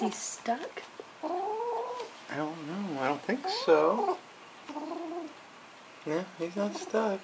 he stuck? I don't know. I don't think so. No, he's not stuck.